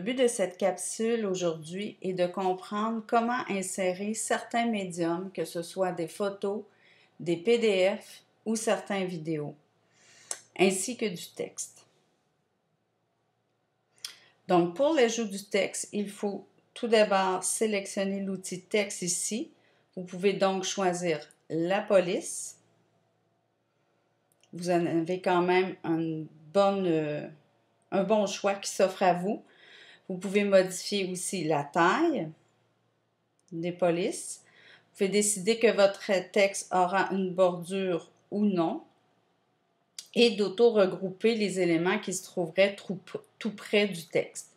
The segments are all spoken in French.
but de cette capsule aujourd'hui est de comprendre comment insérer certains médiums, que ce soit des photos, des PDF ou certaines vidéos, ainsi que du texte. Donc, pour l'ajout du texte, il faut tout d'abord sélectionner l'outil texte ici. Vous pouvez donc choisir la police. Vous en avez quand même un bon choix qui s'offre à vous. Vous pouvez modifier aussi la taille des polices. Vous pouvez décider que votre texte aura une bordure ou non et d'auto-regrouper les éléments qui se trouveraient tout près du texte.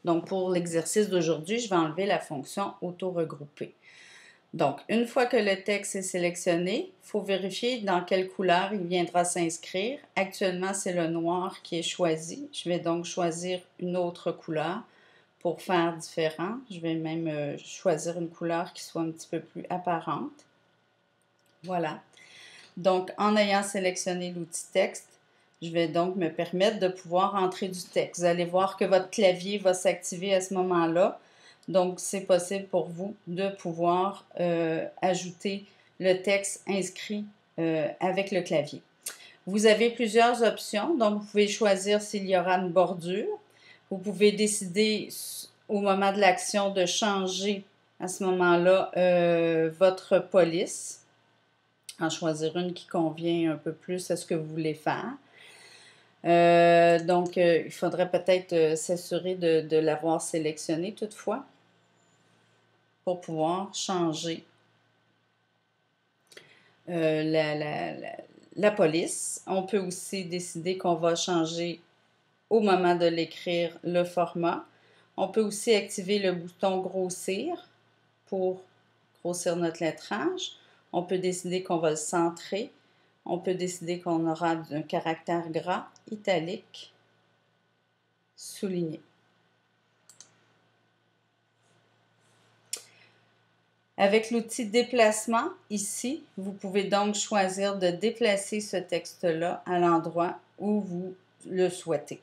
Donc, pour l'exercice d'aujourd'hui, je vais enlever la fonction auto-regrouper. Donc, une fois que le texte est sélectionné, il faut vérifier dans quelle couleur il viendra s'inscrire. Actuellement, c'est le noir qui est choisi. Je vais donc choisir une autre couleur pour faire différent. Je vais même choisir une couleur qui soit un petit peu plus apparente. Voilà. Donc, en ayant sélectionné l'outil texte, je vais donc me permettre de pouvoir entrer du texte. Vous allez voir que votre clavier va s'activer à ce moment-là. Donc, c'est possible pour vous de pouvoir ajouter le texte inscrit avec le clavier. Vous avez plusieurs options. Donc, vous pouvez choisir s'il y aura une bordure. Vous pouvez décider au moment de l'action de changer à ce moment-là votre police, en choisir une qui convient un peu plus à ce que vous voulez faire. Donc, il faudrait peut-être s'assurer de l'avoir sélectionné toutefois pour pouvoir changer la police. On peut aussi décider qu'on va changer au moment de l'écrire le format. On peut aussi activer le bouton grossir pour grossir notre lettrage. On peut décider qu'on va le centrer. On peut décider qu'on aura un caractère gras, italique, souligné. Avec l'outil déplacement, ici, vous pouvez donc choisir de déplacer ce texte-là à l'endroit où vous le souhaitez.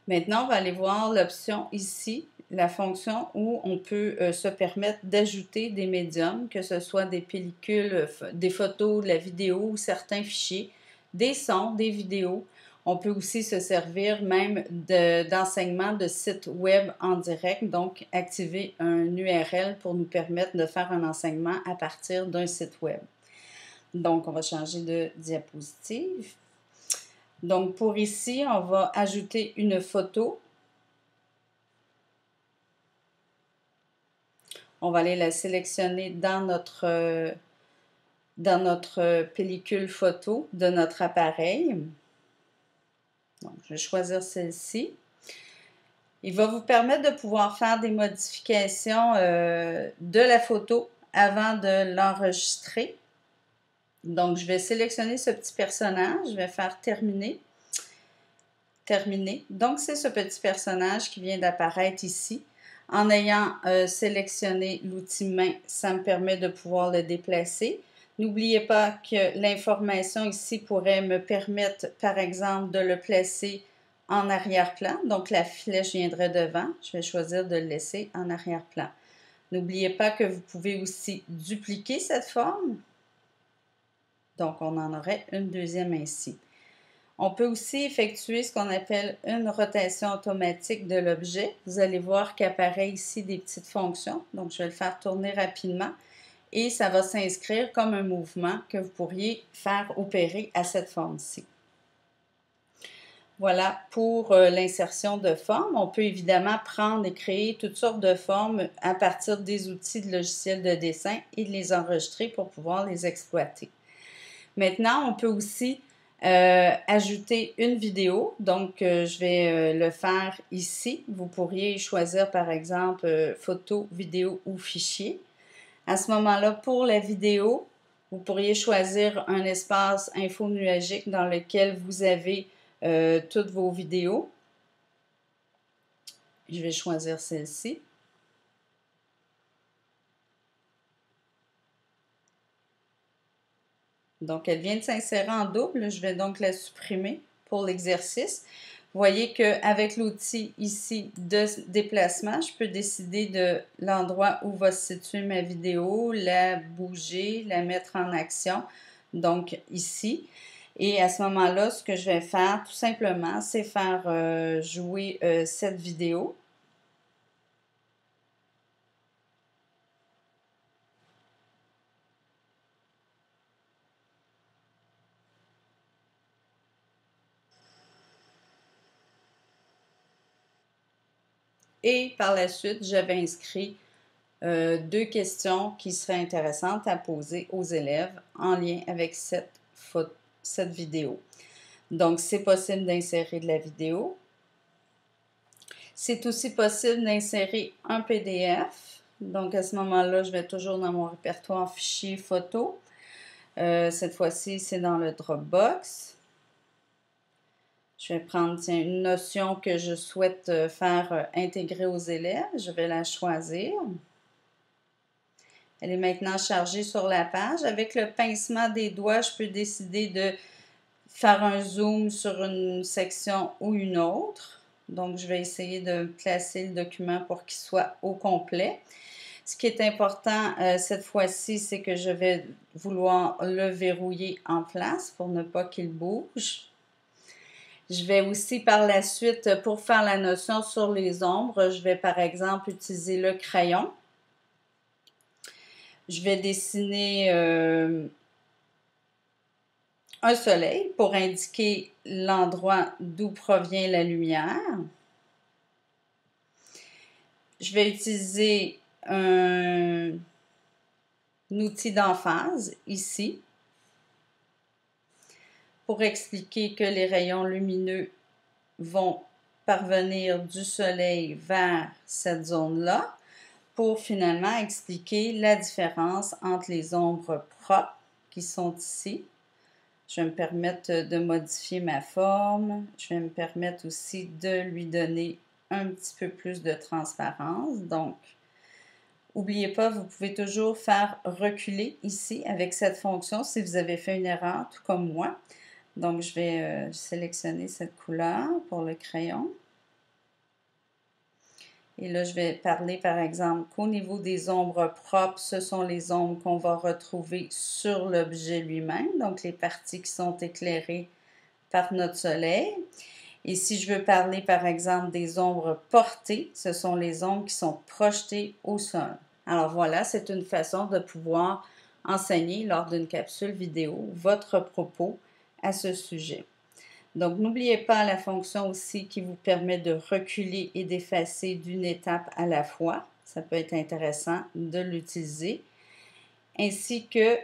Maintenant, on va aller voir l'option ici, la fonction où on peut se permettre d'ajouter des médiums, que ce soit des pellicules, des photos, de la vidéo ou certains fichiers, des sons, des vidéos. On peut aussi se servir même d'enseignement de sites web en direct, donc activer un URL pour nous permettre de faire un enseignement à partir d'un site web. Donc, on va changer de diapositive. Donc, pour ici, on va ajouter une photo. On va aller la sélectionner dans notre pellicule photo de notre appareil. Donc, je vais choisir celle-ci. Il va vous permettre de pouvoir faire des modifications de la photo avant de l'enregistrer. Donc, je vais sélectionner ce petit personnage. Je vais faire terminer. Terminé. Donc, c'est ce petit personnage qui vient d'apparaître ici. En ayant sélectionné l'outil main, ça me permet de pouvoir le déplacer. N'oubliez pas que l'information ici pourrait me permettre, par exemple, de le placer en arrière-plan. Donc, la flèche viendrait devant. Je vais choisir de le laisser en arrière-plan. N'oubliez pas que vous pouvez aussi dupliquer cette forme. Donc, on en aurait une deuxième ainsi. On peut aussi effectuer ce qu'on appelle une rotation automatique de l'objet. Vous allez voir qu'apparaît ici des petites fonctions. Donc, je vais le faire tourner rapidement et ça va s'inscrire comme un mouvement que vous pourriez faire opérer à cette forme-ci. Voilà pour l'insertion de formes. On peut évidemment prendre et créer toutes sortes de formes à partir des outils de logiciels de dessin et de les enregistrer pour pouvoir les exploiter. Maintenant, on peut aussi ajouter une vidéo. Donc, je vais le faire ici. Vous pourriez choisir, par exemple, photo, vidéo ou fichier. À ce moment-là, pour la vidéo, vous pourriez choisir un espace info nuagique dans lequel vous avez toutes vos vidéos. Je vais choisir celle-ci. Donc, elle vient de s'insérer en double. Je vais donc la supprimer pour l'exercice. Vous voyez qu'avec l'outil ici de déplacement, je peux décider de l'endroit où va se situer ma vidéo, la bouger, la mettre en action, donc ici. Et à ce moment-là, ce que je vais faire tout simplement, c'est faire jouer cette vidéo. Et par la suite, j'avais inscrit 2 questions qui seraient intéressantes à poser aux élèves en lien avec cette vidéo. Donc, c'est possible d'insérer de la vidéo. C'est aussi possible d'insérer un PDF. Donc, à ce moment-là, je vais toujours dans mon répertoire fichier photo. Cette fois-ci, c'est dans le Dropbox. Je vais prendre une notion que je souhaite faire intégrer aux élèves. Je vais la choisir. Elle est maintenant chargée sur la page. Avec le pincement des doigts, je peux décider de faire un zoom sur une section ou une autre. Donc, je vais essayer de placer le document pour qu'il soit au complet. Ce qui est important cette fois-ci, c'est que je vais vouloir le verrouiller en place pour ne pas qu'il bouge. Je vais aussi par la suite, pour faire la notion sur les ombres, je vais par exemple utiliser le crayon. Je vais dessiner un soleil pour indiquer l'endroit d'où provient la lumière. Je vais utiliser un outil d'emphase ici pour expliquer que les rayons lumineux vont parvenir du soleil vers cette zone-là pour finalement expliquer la différence entre les ombres propres qui sont ici. Je vais me permettre de modifier ma forme. Je vais me permettre aussi de lui donner un petit peu plus de transparence. Donc, n'oubliez pas, vous pouvez toujours faire reculer ici avec cette fonction si vous avez fait une erreur, tout comme moi. Donc, je vais sélectionner cette couleur pour le crayon. Et là, je vais parler, par exemple, qu'au niveau des ombres propres, ce sont les ombres qu'on va retrouver sur l'objet lui-même, donc les parties qui sont éclairées par notre soleil. Et si je veux parler, par exemple, des ombres portées, ce sont les ombres qui sont projetées au sol. Alors voilà, c'est une façon de pouvoir enseigner lors d'une capsule vidéo votre propos à ce sujet. Donc, n'oubliez pas la fonction aussi qui vous permet de reculer et d'effacer d'une étape à la fois. Ça peut être intéressant de l'utiliser. Ainsi que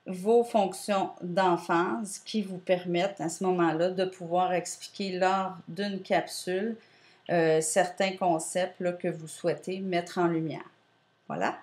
vos fonctions d'emphase qui vous permettent à ce moment-là de pouvoir expliquer lors d'une capsule certains concepts là, que vous souhaitez mettre en lumière. Voilà.